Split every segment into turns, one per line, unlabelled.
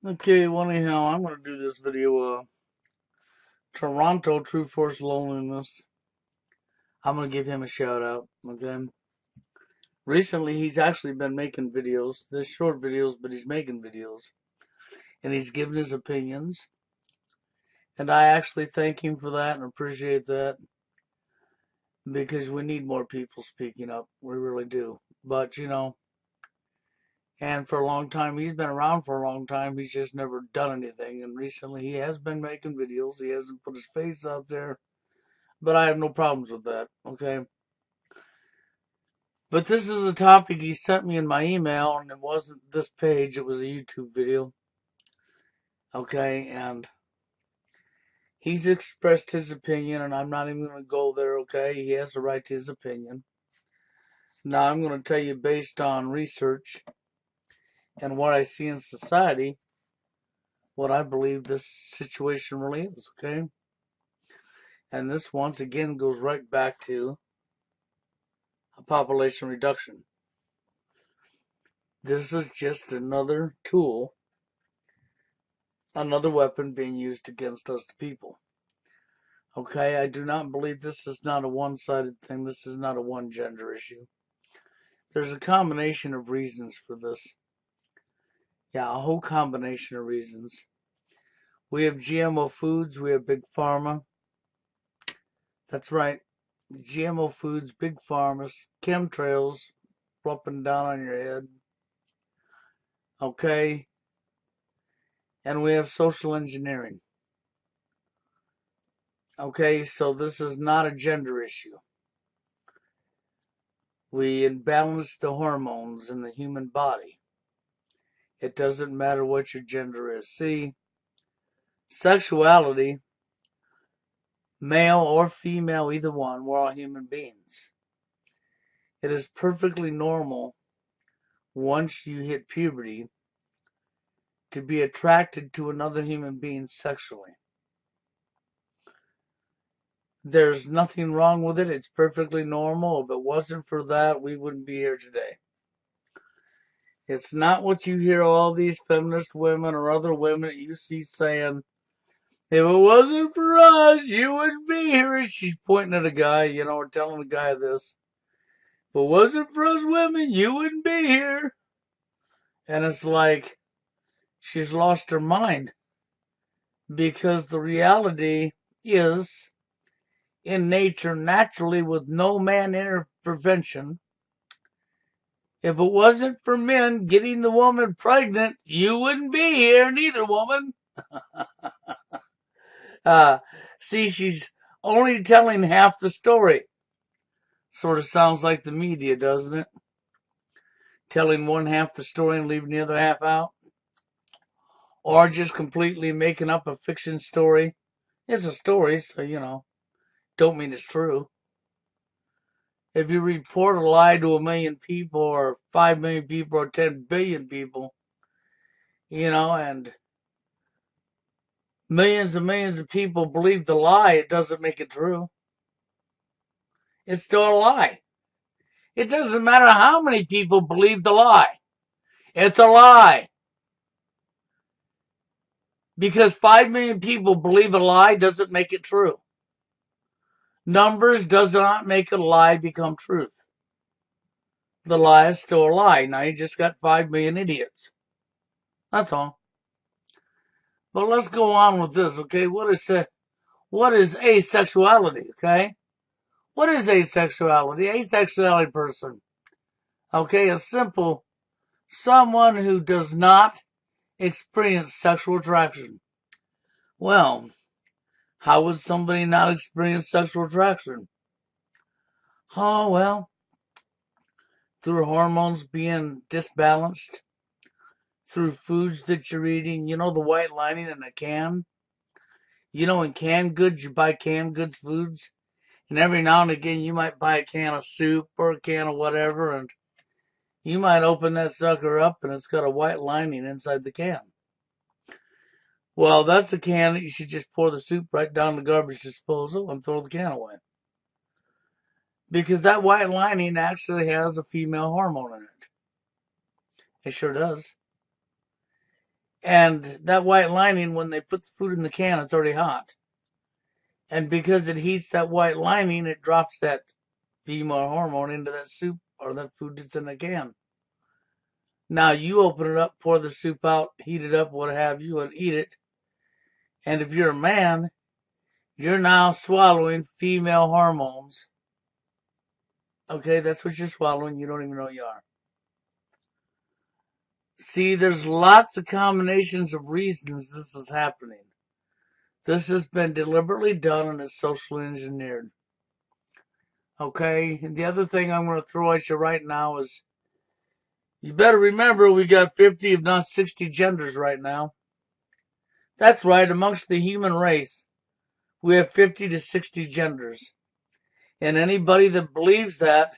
Okay, well anyhow, I'm gonna do this video, Toronto True Force Loneliness. I'm gonna give him a shout out, okay? Recently, he's actually been making videos. They're short videos, but he's making videos. And he's giving his opinions. And I actually thank him for that and appreciate that. Because we need more people speaking up. We really do. But, and for a long time, he's been around for a long time. He's just never done anything. And recently, he has been making videos. He hasn't put his face out there. But I have no problems with that, okay? But this is a topic he sent me in my email, and it wasn't this page, it was a YouTube video, okay? And he's expressed his opinion, and I'm not even going to go there, okay? He has the right to his opinion. Now, I'm going to tell you based on research and what I see in society, what I believe this situation really is, okay? And this, once again, goes right back to a population reduction. This is just another tool, another weapon being used against us, the people. Okay, I do not believe this is not a one-sided thing. This is not a one-gender issue. There's a combination of reasons for this. Yeah, a whole combination of reasons. We have GMO foods. We have Big Pharma. That's right. GMO foods, Big Pharma, chemtrails up and down on your head. Okay. And we have social engineering. Okay, so this is not a gender issue. We imbalance the hormones in the human body. It doesn't matter what your gender is. See, sexuality, male or female, either one, we're all human beings. It is perfectly normal once you hit puberty to be attracted to another human being sexually. There's nothing wrong with it. It's perfectly normal. If it wasn't for that, we wouldn't be here today. It's not what you hear all these feminist women or other women that you see saying, if it wasn't for us, you wouldn't be here. She's pointing at a guy, or telling the guy this. If it wasn't for us women, you wouldn't be here. And it's like she's lost her mind. Because the reality is, in nature, naturally, with no man intervention, if it wasn't for men getting the woman pregnant, you wouldn't be here, neither, woman. Uh, see, she's only telling half the story. Sort of sounds like the media, doesn't it? Telling one half the story and leaving the other half out. Or just completely making up a fiction story. It's a story, so, don't mean it's true. If you report a lie to 1 million people or 5 million people or 10 billion people, and millions and millions of people believe the lie, it doesn't make it true. It's still a lie. It doesn't matter how many people believe the lie. It's a lie. Because 5 million people believe a lie doesn't make it true. Numbers does not make a lie become truth. The lie is still a lie. Now you just got 5 million idiots. That's all. But let's go on with this, okay? What is asexuality, okay? What is asexuality? Asexuality person, okay, is simple. Someone who does not experience sexual attraction. Well, how would somebody not experience sexual attraction? Oh, well, through hormones being disbalanced, through foods that you're eating. You know the white lining in a can? In canned goods, you buy canned goods foods. And every now and again, you might buy a can of soup or a can of whatever, and you might open that sucker up and it's got a white lining inside the can. Well, that's a can that you should just pour the soup right down the garbage disposal and throw the can away. Because that white lining actually has a female hormone in it. It sure does. And that white lining, when they put the food in the can, it's already hot. And because it heats that white lining, it drops that female hormone into that soup or that food that's in the can. Now you open it up, pour the soup out, heat it up, what have you, and eat it. And if you're a man, you're now swallowing female hormones. Okay, that's what you're swallowing. You don't even know you are. See, there's lots of combinations of reasons this is happening. This has been deliberately done and is socially engineered. Okay, and the other thing I'm going to throw at you right now is you better remember we got 50, if not 60 genders right now. That's right, amongst the human race, we have 50 to 60 genders. And anybody that believes that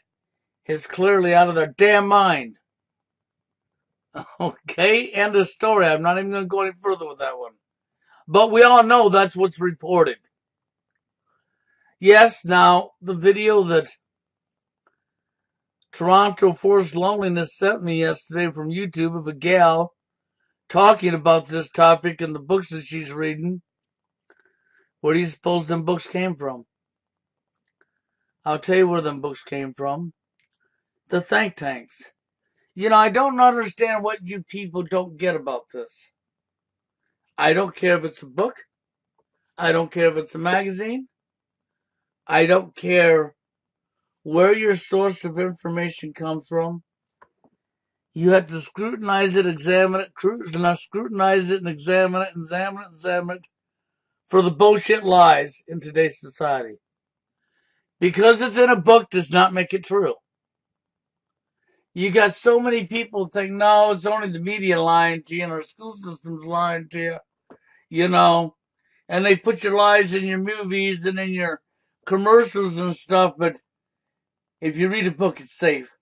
is clearly out of their damn mind. Okay, end of story. I'm not even going to go any further with that one. But we all know that's what's reported. Yes, now, the video that Toronto Forced Loneliness sent me yesterday from YouTube of a gal talking about this topic and the books that she's reading. Where do you suppose them books came from? I'll tell you where them books came from. The think tanks. You know, I don't understand what you people don't get about this. I don't care if it's a book. I don't care if it's a magazine. I don't care where your source of information comes from. You have to scrutinize it, examine it, scrutinize it and examine it for the bullshit lies in today's society. Because it's in a book does not make it true. You got so many people think, no, it's only the media lying to you and our school system's lying to you, you know, and they put your lies in your movies and in your commercials and stuff, but if you read a book, it's safe.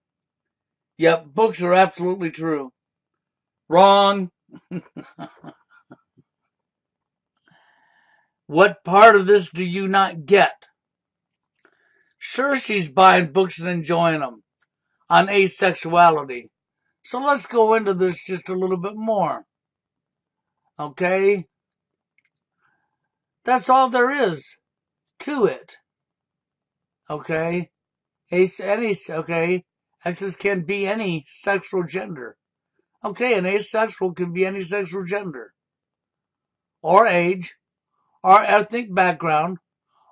Yep, books are absolutely true. Wrong. What part of this do you not get? Sure, she's buying books and enjoying them on asexuality. So let's go into this just a little bit more. Okay? That's all there is to it. Okay? X's can be any sexual gender. Okay, an asexual can be any sexual gender. Or age, or ethnic background,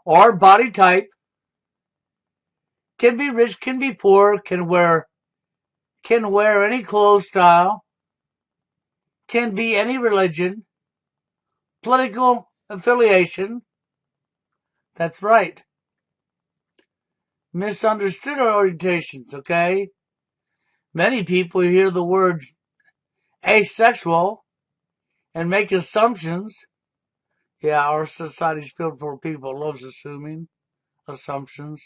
or body type. Can be rich, can be poor, can wear any clothes style, can be any religion, political affiliation. That's right. Misunderstood orientations, okay? Many people hear the word asexual and make assumptions. Yeah, our society's filled full of people loves assuming assumptions.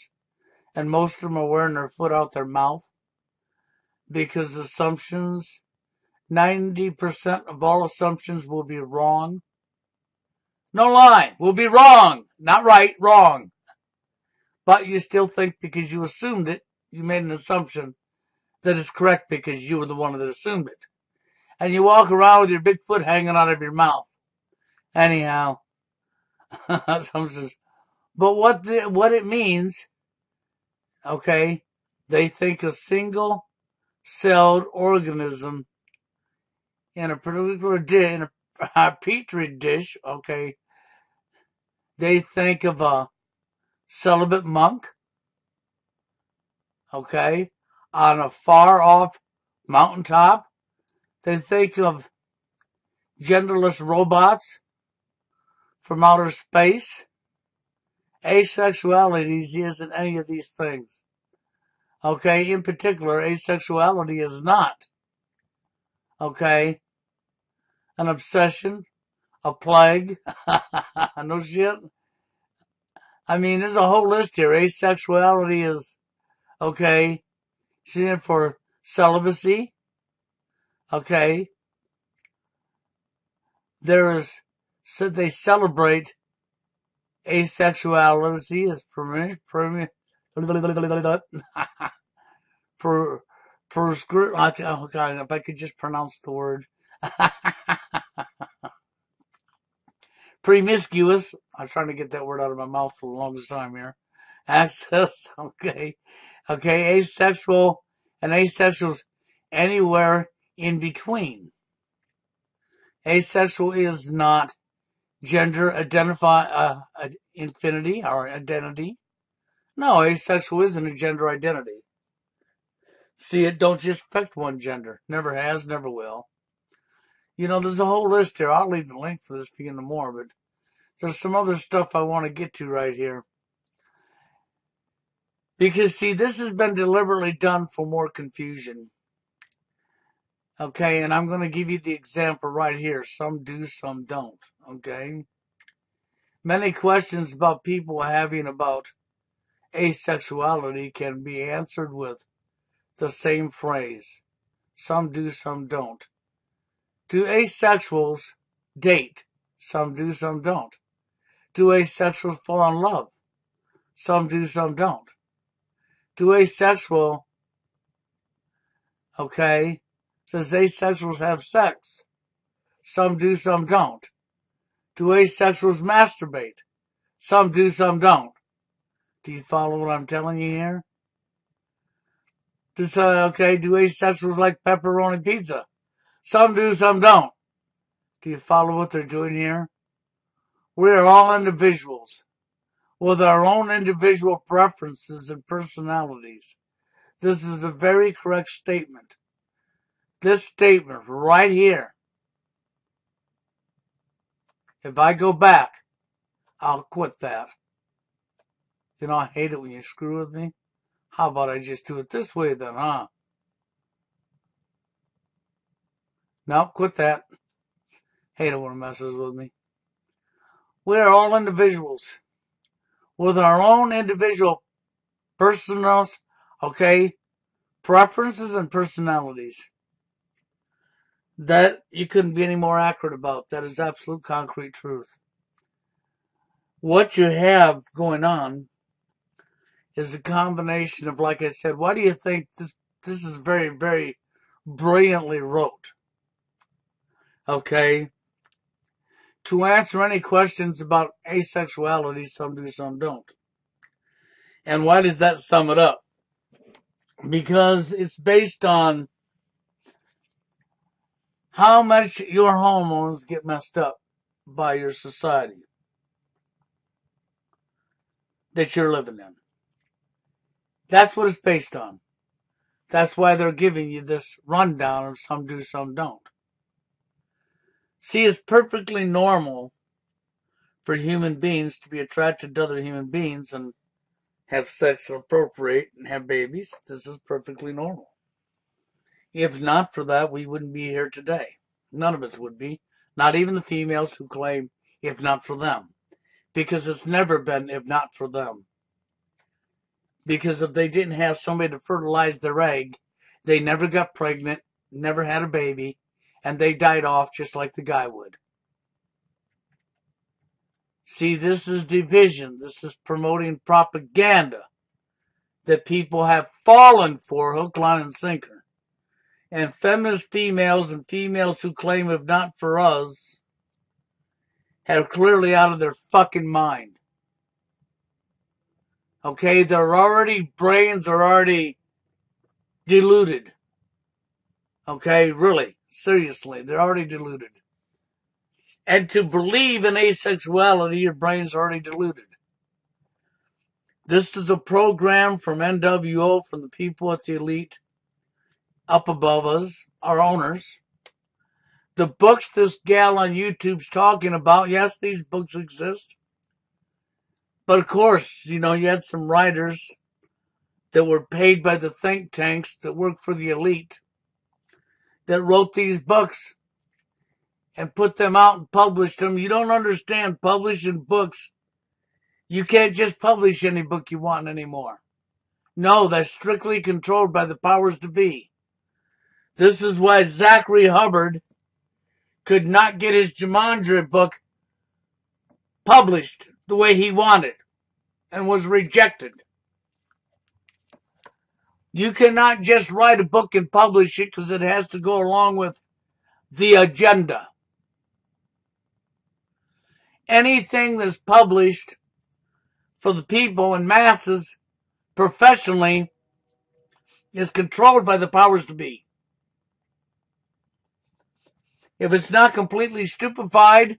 And most of them are wearing their foot out their mouth because assumptions, 90% of all assumptions will be wrong. No lie, will be wrong. Not right, wrong. But you still think because you assumed it, you made an assumption that is correct because you were the one that assumed it. And you walk around with your big foot hanging out of your mouth. Anyhow, assumptions. But what it means, okay, they think a single-celled organism in a particular dish, in a petri dish, okay, they think of a celibate monk, okay, on a far-off mountaintop. They think of genderless robots from outer space. Asexuality isn't any of these things. Okay, in particular, asexuality is not, okay, an obsession, a plague, no shit. I mean, there's a whole list here. Asexuality is, okay, standing for celibacy, okay. So they celebrate asexuality as oh God, if I could just pronounce the word. promiscuous. I'm trying to get that word out of my mouth for the longest time here. Access, okay. Okay, asexual and asexuals anywhere in between. Asexual is not gender infinity or identity. No, asexual isn't a gender identity. See, it don't just affect one gender. Never has, never will. You know, there's a whole list here. I'll leave the link for this for you in the more, but there's some other stuff I want to get to right here. Because, see, this has been deliberately done for more confusion. Okay, and I'm going to give you the example right here. Some do, some don't. Okay? Many questions about people having about asexuality can be answered with the same phrase. Some do, some don't. Do asexuals date? Some do, some don't. Do asexuals fall in love? Some do, some don't. Do asexual, says asexuals have sex? Some do, some don't. Do asexuals masturbate? Some do, some don't. Do you follow what I'm telling you here? Do asexuals like pepperoni pizza? Some do, some don't. Do you follow what they're doing here? We are all individuals with our own individual preferences and personalities. This is a very correct statement. This statement right here, if I go back, I'll quit that. You know, I hate it when you screw with me. How about I just do it this way then, huh? No, quit that. Hate it when it messes with me. We are all individuals with our own individual personals, preferences and personalities. That you couldn't be any more accurate about. That is absolute concrete truth. What you have going on is a combination of, like I said, why do you think this is very, very brilliantly wrote? Okay? To answer any questions about asexuality, some do, some don't. And why does that sum it up? Because it's based on how much your hormones get messed up by your society that you're living in. That's what it's based on. That's why they're giving you this rundown of some do, some don't. See, it's perfectly normal for human beings to be attracted to other human beings and have sex or procreate and have babies. This is perfectly normal. If not for that, we wouldn't be here today. None of us would be. Not even the females who claim if not for them. Because it's never been if not for them. Because if they didn't have somebody to fertilize their egg, they never got pregnant, never had a baby, and they died off just like the guy would. See, this is division. This is promoting propaganda that people have fallen for hook, line, and sinker. And feminist females and females who claim if not for us have clearly out of their fucking mind. Okay, their brains are already deluded. Okay, really, seriously, they're already deluded. And to believe in asexuality, your brain's already deluded. This is a program from NWO, from the people at the elite up above us, our owners. The books this gal on YouTube's talking about, yes, these books exist. But of course, you had some writers that were paid by the think tanks that work for the elite that wrote these books and put them out and published them. You don't understand publishing books. You can't just publish any book you want anymore. No, that's strictly controlled by the powers to be. This is why Zachary Hubbard could not get his Jumanji book published the way he wanted and was rejected. You cannot just write a book and publish it because it has to go along with the agenda. anything that's published for the people and masses professionally is controlled by the powers to be. If it's not completely stupefied,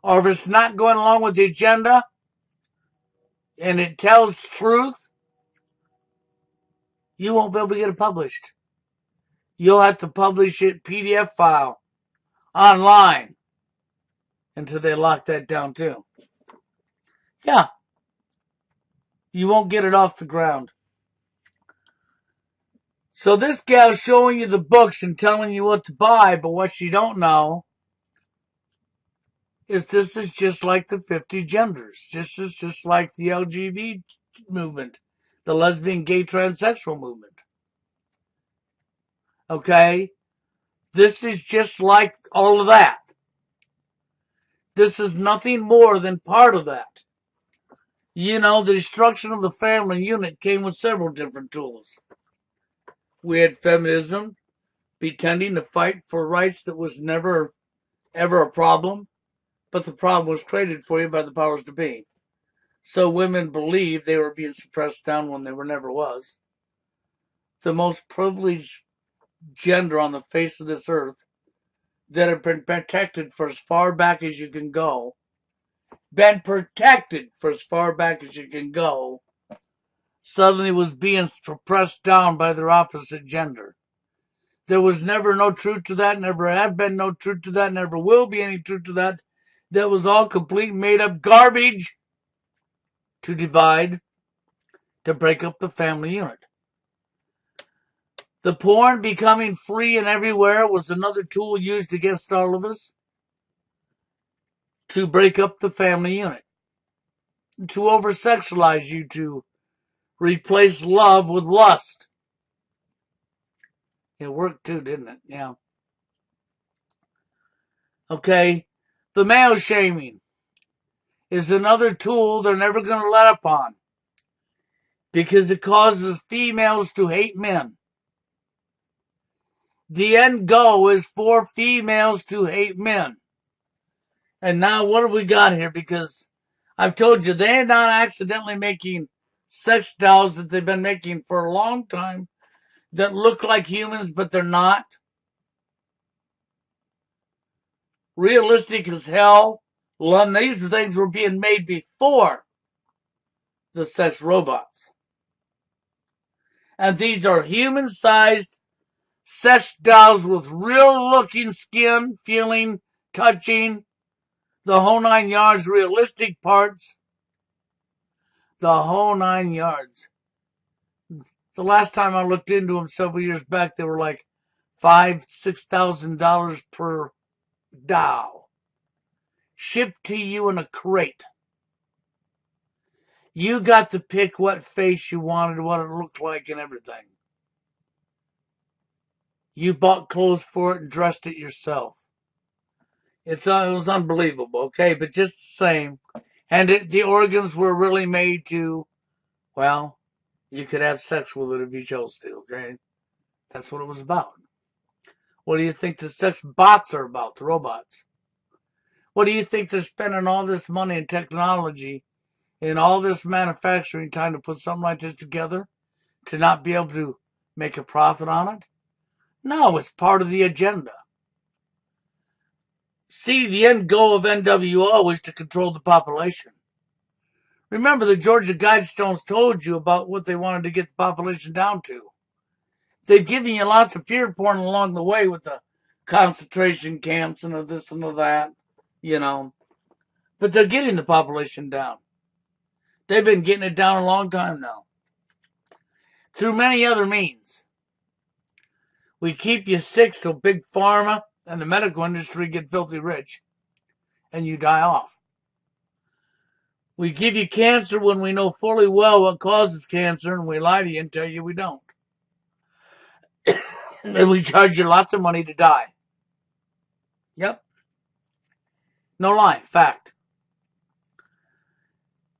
or if it's not going along with the agenda, and it tells truth, you won't be able to get it published. You'll have to publish it PDF file online until they lock that down too. Yeah. You won't get it off the ground. So this gal's showing you the books and telling you what to buy, but what you don't know is this is just like the 50 genders. This is just like the LGBT movement, the lesbian, gay, transsexual movement. Okay? This is just like all of that. This is nothing more than part of that. You know, the destruction of the family unit came with several different tools. We had feminism pretending to fight for rights that was never, ever a problem, but the problem was created for you by the powers to be. So women believed they were being suppressed down when they were never was. The most privileged gender on the face of this earth that had been protected for as far back as you can go, suddenly was being suppressed down by their opposite gender. There was never no truth to that, never have been no truth to that, never will be any truth to that. That was all complete made up garbage to divide, to break up the family unit. The porn becoming free and everywhere was another tool used against all of us to break up the family unit, to over-sexualize you, to replace love with lust. It worked too, didn't it? Yeah. Okay. The male shaming is another tool they're never going to let up on because it causes females to hate men. The end goal is for females to hate men. And now what have we got here? Because I've told you, they're not accidentally making sex dolls that they've been making for a long time that look like humans, but they're not. Realistic as hell. These things were being made before the sex robots. And these are human-sized sex dolls with real-looking skin, feeling, touching, the whole 9 yards, realistic parts, the whole 9 yards. The last time I looked into them several years back, they were like $5,000-$6,000 per doll, shipped to you in a crate. You got to pick what face you wanted, what it looked like, and everything. You bought clothes for it and dressed it yourself. It was unbelievable, okay? But just the same. And the organs were really made to, well, you could have sex with it if you chose to, okay? That's what it was about. What do you think the sex bots are about, the robots? What do you think they're spending all this money and technology and all this manufacturing time to put something like this together to not be able to make a profit on it? No, it's part of the agenda. See, the end goal of NWO is to control the population. Remember, the Georgia Guidestones told you about what they wanted to get the population down to. They've given you lots of fear porn along the way with the concentration camps and of this and of that, you know. But they're getting the population down. They've been getting it down a long time now. Through many other means. We keep you sick so Big Pharma and the medical industry get filthy rich. And you die off. We give you cancer when we know fully well what causes cancer, and we lie to you and tell you we don't. And we charge you lots of money to die. Yep. No lie. Fact.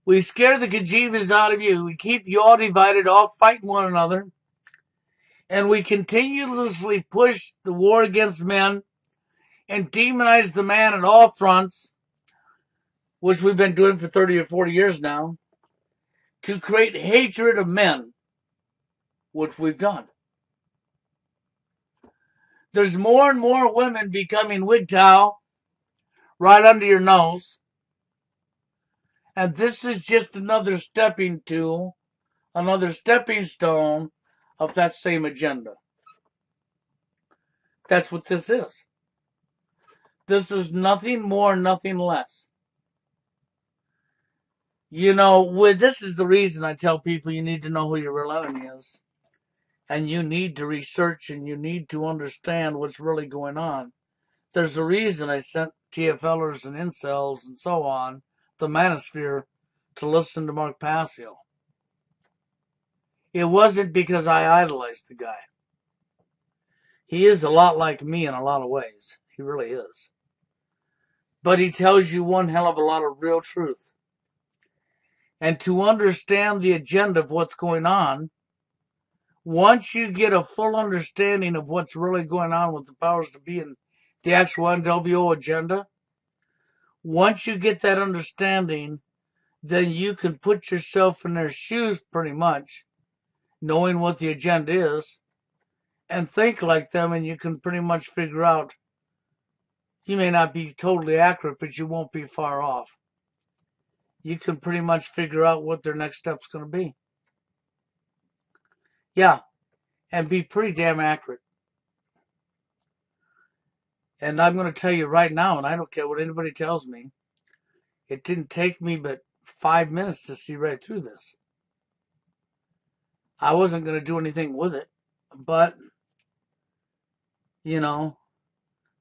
We scare the bejeebus out of you. We keep you all divided, all fighting one another. And we continuously push the war against men and demonize the man at all fronts. which we've been doing for 30 or 40 years now, to create hatred of men, which we've done. There's more and more women becoming WGTOW right under your nose. And this is just another stepping tool, another stepping stone of that same agenda. That's what this is. This is nothing more, nothing less. This is the reason I tell people you need to know who your real enemy is. And you need to research and you need to understand what's really going on. There's a reason I sent TFLers and incels and so on, the manosphere, to listen to Mark Passio. It wasn't because I idolized the guy. He is a lot like me in a lot of ways. He really is. But he tells you one hell of a lot of real truth. And to understand the agenda of what's going on, once you get a full understanding of what's really going on with the powers to be and the actual NWO agenda, once you get that understanding, then you can put yourself in their shoes pretty much, knowing what the agenda is, and think like them, and you can pretty much figure out. You may not be totally accurate, but you won't be far off. You can pretty much figure out what their next step's going to be. Yeah, and be pretty damn accurate. And I'm going to tell you right now, and I don't care what anybody tells me, it didn't take me but 5 minutes to see right through this. I wasn't going to do anything with it, but,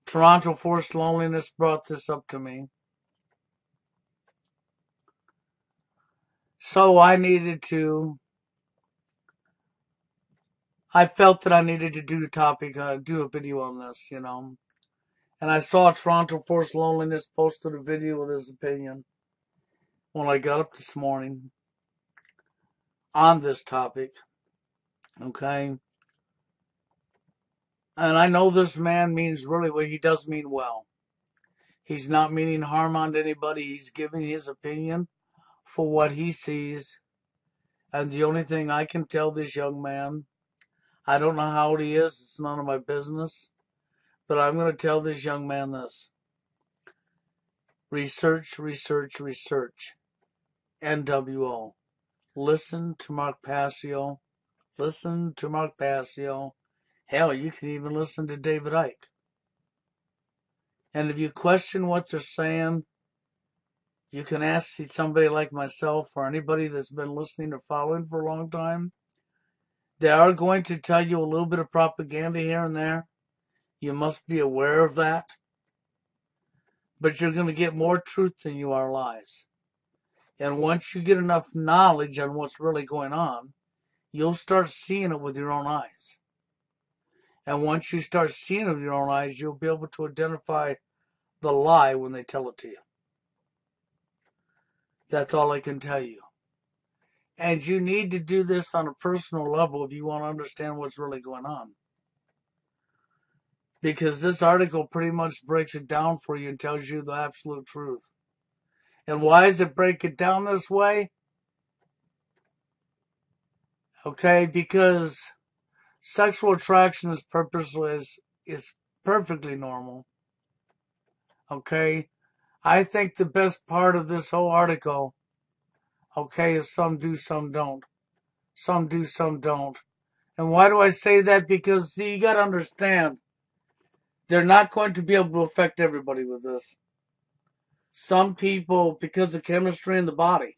Toronto Forced Loneliness brought this up to me. So I felt that I needed to do a video on this, And I saw Toronto Forced Loneliness posted a video with his opinion when I got up this morning on this topic. Okay? And I know this man means really well. He does mean well. He's not meaning harm on anybody. He's giving his opinion for what he sees. And the only thing I can tell this young man, I don't know how old he is. It's none of my business. But I'm going to tell this young man this. Research, research, research. NWO. Listen to Mark Passio. Listen to Mark Passio. Hell, you can even listen to David Icke. And if you question what they're saying, you can ask somebody like myself or anybody that's been listening or following for a long time. They are going to tell you a little bit of propaganda here and there. You must be aware of that. But you're going to get more truth than you are lies. And once you get enough knowledge on what's really going on, you'll start seeing it with your own eyes. And once you start seeing it with your own eyes, you'll be able to identify the lie when they tell it to you. That's all I can tell you. And you need to do this on a personal level if you want to understand what's really going on. Because this article pretty much breaks it down for you and tells you the absolute truth. And why does it break it down this way? Okay, because sexual attraction is perfectly normal. Okay, I think the best part of this whole article, okay, is some do, some don't. Some do, some don't. And why do I say that? Because, see, you got to understand, they're not going to be able to affect everybody with this. Some people, because of chemistry in the body,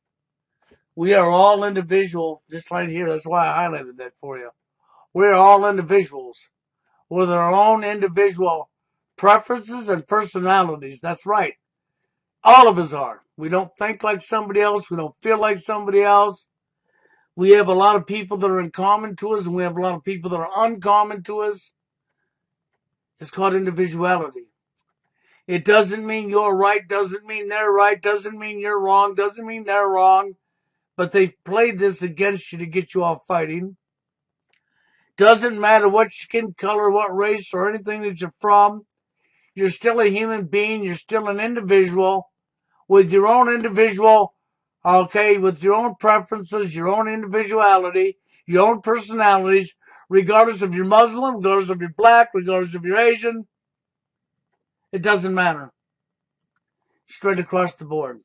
we are all individual, just right here. That's why I highlighted that for you. We're all individuals with our own individual preferences and personalities. That's right. All of us are. We don't think like somebody else. We don't feel like somebody else. We have a lot of people that are in common to us, and we have a lot of people that are uncommon to us. It's called individuality. It doesn't mean you're right, doesn't mean they're right, doesn't mean you're wrong, doesn't mean they're wrong. But they've played this against you to get you off fighting. Doesn't matter what skin color, what race, or anything that you're from. You're still a human being. You're still an individual with your own individual, okay, with your own preferences, your own individuality, your own personalities, regardless if you're Muslim, regardless if you're black, regardless if you're Asian. It doesn't matter. Straight across the board.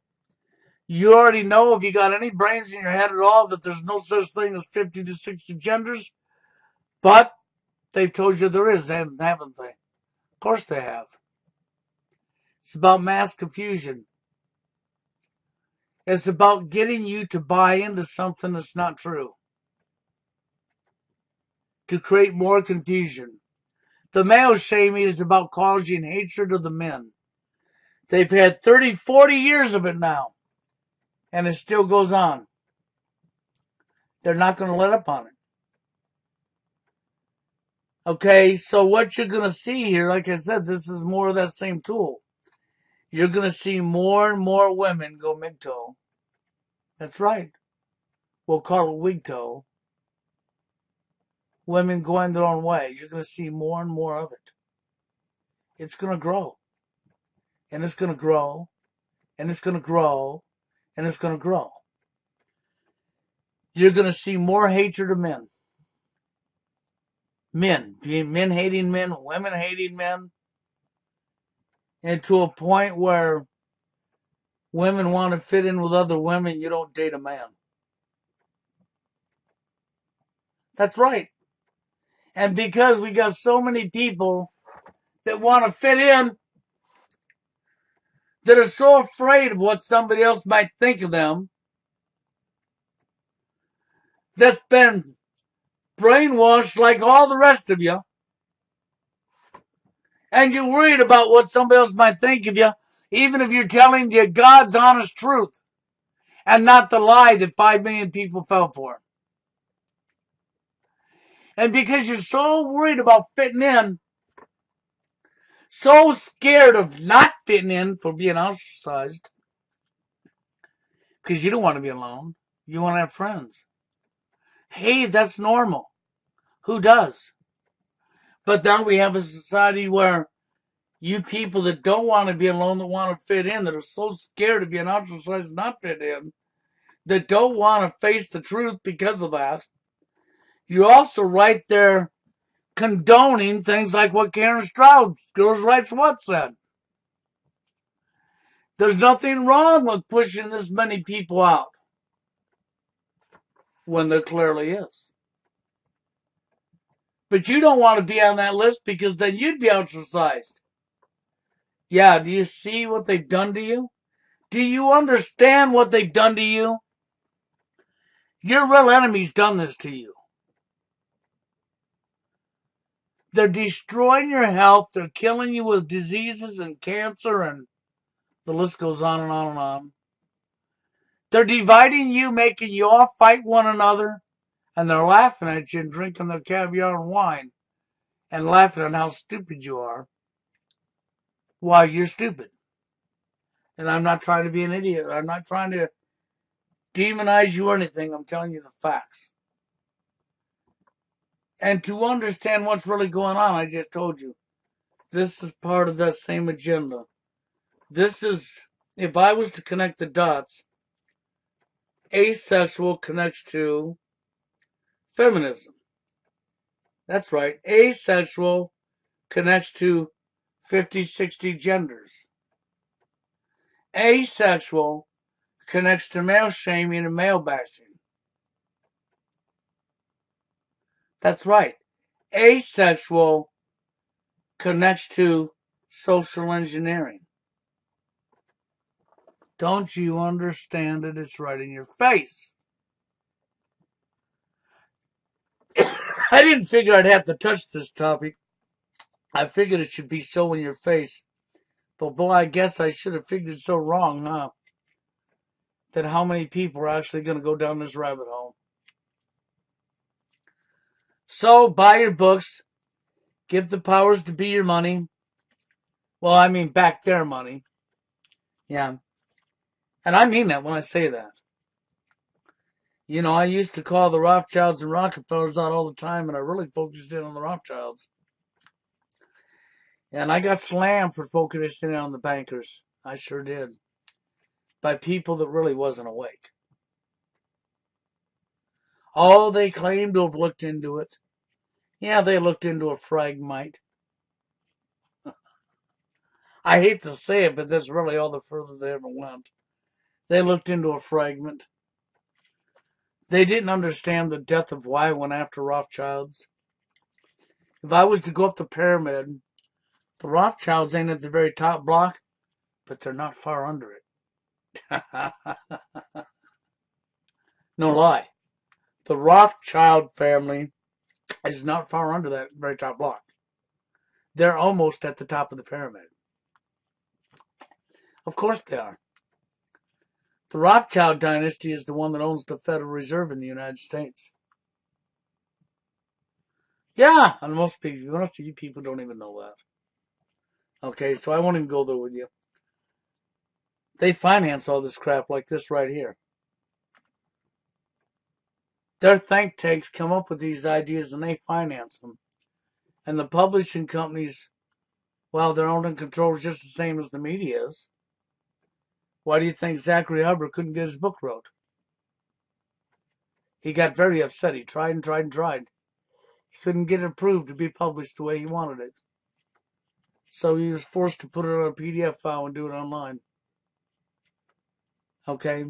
You already know, if you got any brains in your head at all, that there's no such thing as 50 to 60 genders. But they've told you there is, haven't they? Of course they have. It's about mass confusion. It's about getting you to buy into something that's not true, to create more confusion. The male shaming is about causing hatred of the men. They've had 30, 40 years of it now, and it still goes on. They're not going to let up on it. Okay, so what you're going to see here, like I said, this is more of that same tool. You're going to see more and more women go MGTOW. That's right. We'll call it WGTOW. Women going their own way. You're going to see more and more of it. It's going to grow. And it's going to grow. And it's going to grow. And it's going to grow. You're going to see more hatred of men. Men hating men, women hating men. And to a point where women want to fit in with other women, you don't date a man. That's right. And because we got so many people that want to fit in, that are so afraid of what somebody else might think of them, that's been brainwashed like all the rest of you, and you're worried about what somebody else might think of you, even if you're telling you God's honest truth and not the lie that 5 million people fell for. And because you're so worried about fitting in, so scared of not fitting in for being ostracized, because you don't want to be alone, you want to have friends. Hey, that's normal. Who does? But now we have a society where you people that don't want to be alone, that want to fit in, that are so scared of being ostracized and not fit in, that don't want to face the truth because of that, you're also right there condoning things like what Karen Stroud, Girls Rights What, said. There's nothing wrong with pushing this many people out when there clearly is. But you don't want to be on that list because then you'd be ostracized. Yeah, do you see what they've done to you? Do you understand what they've done to you? Your real enemy's done this to you. They're destroying your health. They're killing you with diseases and cancer, and the list goes on and on and on. They're dividing you, making you all fight one another, and they're laughing at you and drinking their caviar and wine and laughing at how stupid you are. Why, you're stupid. And I'm not trying to be an idiot. I'm not trying to demonize you or anything. I'm telling you the facts. And to understand what's really going on, I just told you, this is part of that same agenda. This is, if I was to connect the dots, asexual connects to feminism. That's right. Asexual connects to 50, 60 genders. Asexual connects to male shaming and male bashing. That's right. Asexual connects to social engineering. Don't you understand it? It's right in your face. I didn't figure I'd have to touch this topic. I figured it should be so in your face. But boy, I guess I should have figured so wrong, huh? That how many people are actually going to go down this rabbit hole. So, buy your books. Give the powers to be your money. Well, I mean, back their money. Yeah. And I mean that when I say that. You know, I used to call the Rothschilds and Rockefellers out all the time, and I really focused in on the Rothschilds. And I got slammed for focusing in on the bankers. I sure did. by people that really wasn't awake. Oh, they claim to have looked into it. Yeah, they looked into a fragmite. I hate to say it, but that's really all the further they ever went. They looked into a fragment. They didn't understand the depth of why I went after Rothschilds. If I was to go up the pyramid, the Rothschilds ain't at the very top block, but they're not far under it. No lie. The Rothschild family is not far under that very top block. They're almost at the top of the pyramid. Of course they are. The Rothschild dynasty is the one that owns the Federal Reserve in the United States. Yeah, and most of you people don't even know that. Okay, so I won't even go there with you. They finance all this crap like this right here. Their think tanks come up with these ideas and they finance them. And the publishing companies, well, they're owned and controlled just the same as the media is. Why do you think Zachary Hubbard couldn't get his book wrote? He got very upset. He tried and tried and tried. He couldn't get it approved to be published the way he wanted it. So he was forced to put it on a PDF file and do it online. Okay?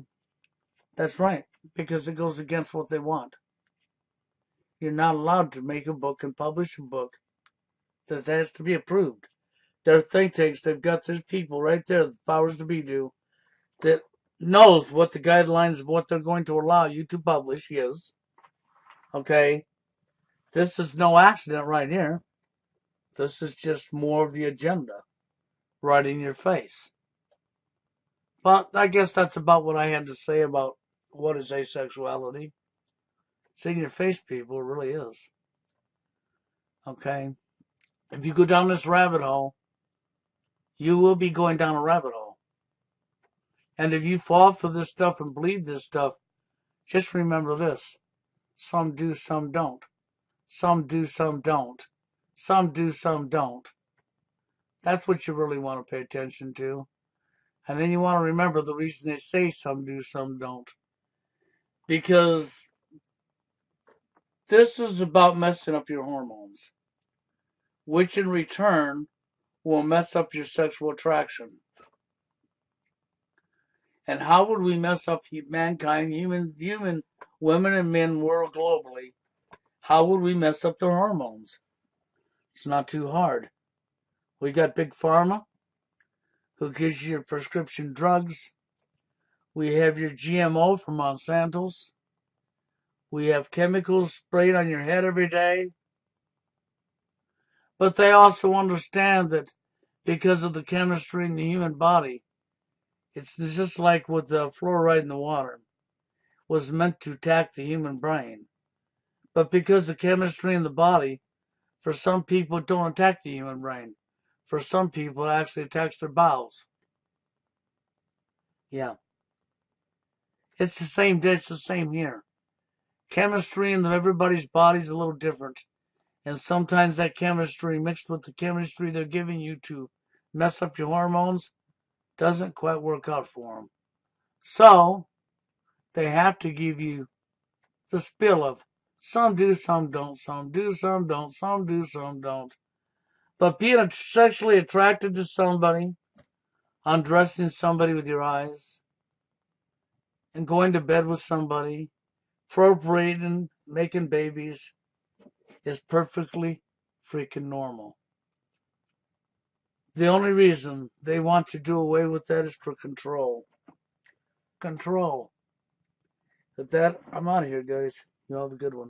That's right. Because it goes against what they want. You're not allowed to make a book and publish a book that has to be approved. Their think tanks, they've got these people right there, the powers to be do, that knows what the guidelines of what they're going to allow you to publish is. Okay? This is no accident right here. This is just more of the agenda right in your face. But I guess that's about what I had to say about what is asexuality. It's in your face, people. It really is. Okay? If you go down this rabbit hole, you will be going down a rabbit hole. And if you fall for this stuff and believe this stuff, just remember this. Some do, some don't. Some do, some don't. Some do, some don't. That's what you really want to pay attention to. And then you want to remember the reason they say some do, some don't. Because this is about messing up your hormones, which in return will mess up your sexual attraction. And how would we mess up mankind, human women and men, world globally? How would we mess up their hormones? It's not too hard. We got Big Pharma, who gives you your prescription drugs. We have your GMO from Monsanto's. We have chemicals sprayed on your head every day. But they also understand that because of the chemistry in the human body, it's just like with the fluoride in the water, was meant to attack the human brain. But because the chemistry in the body, for some people, it don't attack the human brain. For some people, it actually attacks their bowels. Yeah. It's the same here. Chemistry in everybody's body is a little different. And sometimes that chemistry mixed with the chemistry they're giving you to mess up your hormones doesn't quite work out for them. So, they have to give you the spill of some do, some don't, some do, some don't, some do, some don't. But being sexually attracted to somebody, undressing somebody with your eyes, and going to bed with somebody, procreating, making babies, is perfectly freaking normal. The only reason they want to do away with that is for control. Control. With that, I'm out of here, guys. You all have a good one.